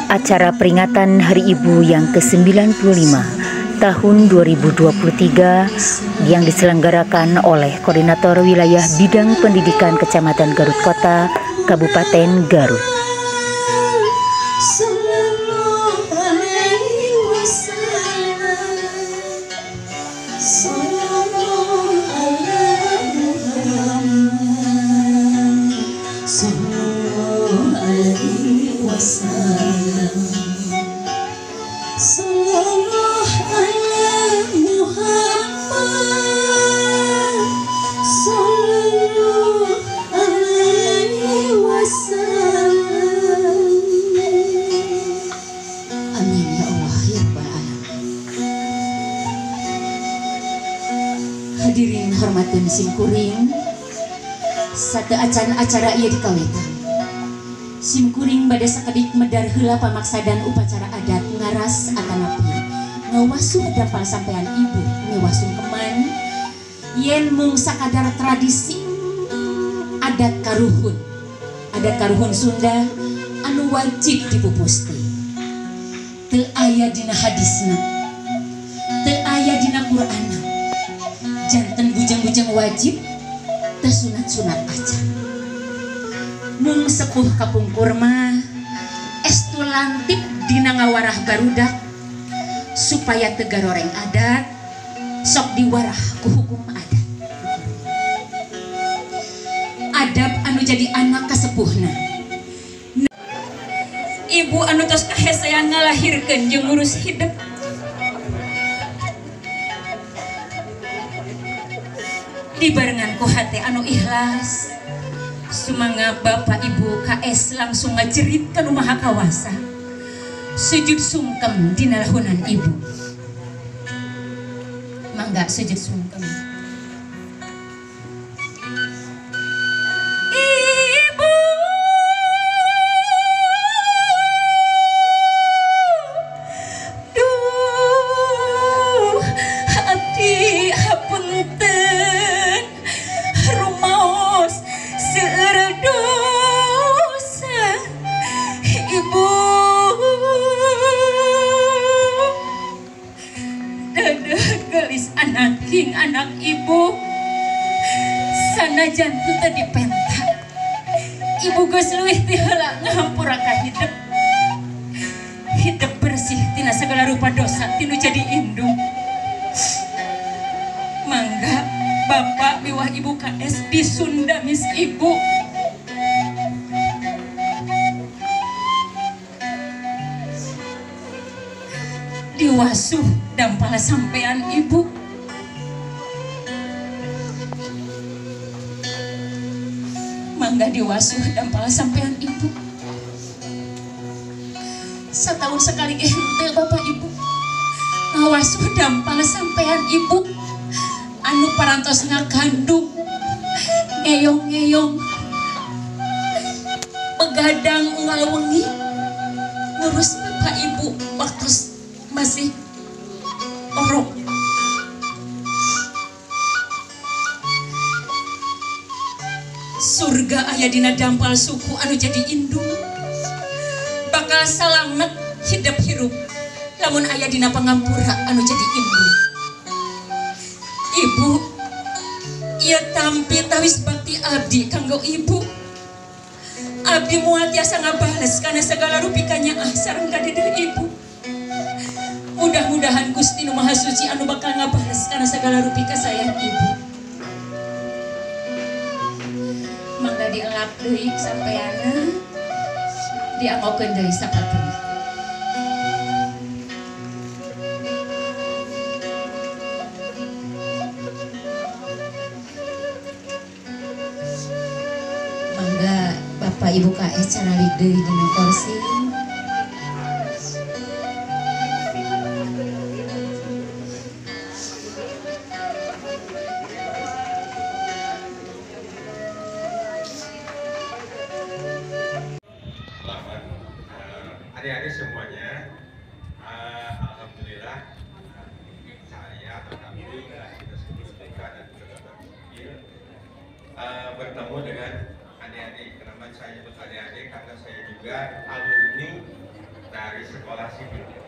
acara peringatan Hari Ibu yang ke-95 tahun 2023 yang diselenggarakan oleh Koordinator Wilayah Bidang Pendidikan Kecamatan Garut Kota, Kabupaten Garut. Hadirin hormatin simkuring satu acara ieu dikawetan. Simkuring bade sakedik medar heula pamaksadan upacara adat ngaras atanapi ngawasuh dapal sampean ibu ngawasuh keman yen mung sakadar tradisi adat karuhun Sunda anu wajib dipupusti. Teu aya dina hadisna, teu aya dina Qur'ana. Janten bujang-bujang wajib teu sunat-sunat aja. Mung sepuh kapungkur mah estu lantip dina ngawarah barudak supaya teu garoreng adat sok diwarah ku hukum adat. Adab anu jadi anak kasepuhna. Ibu anu tos kahesayang ngalahirkeun jeung ngurus hidup. Dibarengan ku hati anu ikhlas sumangga bapak ibu KS langsung ngajerit ka nu maha kawasa sujud sungkem dina lahunan ibu. Mangga sujud sungkem. Anak ibu sanajan teu dipentak ibu geus leuwih ti heula ngahampura ka hidup bersih tina sagala rupa dosa tinu jadi indung. Mangga bapak miwah ibu KS disunda mis ibu. Diwasuh dampal sampean ibu. Mangga diwasuh dampal sampean ibu. Setahun sekali henteu bapak ibu ngawasuh dampal sampean ibu anu parantos ngakandung ngeyong-ngeyong begadang ngalawengi ngurus bapak ibu waktu masih orok. Surga aya dina dampal suku anu jadi indung bakal salamet hidup hirup lamun aya dina pangampura anu jadi indung. Ibu ieu tampi tawis bakti abdi kanggo ibu. Abdi moal tiasa ngabales kana sagala rupi kanyaah sareng kadideu ibu. Mudah-mudahan Gusti Nu Maha Suci anu bakal ngabales kana sagala rupi kasayang ibu. Mangga dielap deui sampeana diangokeun deui sakatuna. Mangga bapak ibu KS caralik deui dina kursi. Adik-adik semuanya, alhamdulillah saya atau kami kita sebut dan bertemu dengan adik-adik. Kenapa saya nyebut adik-adik? Karena saya juga alumni dari sekolah sipil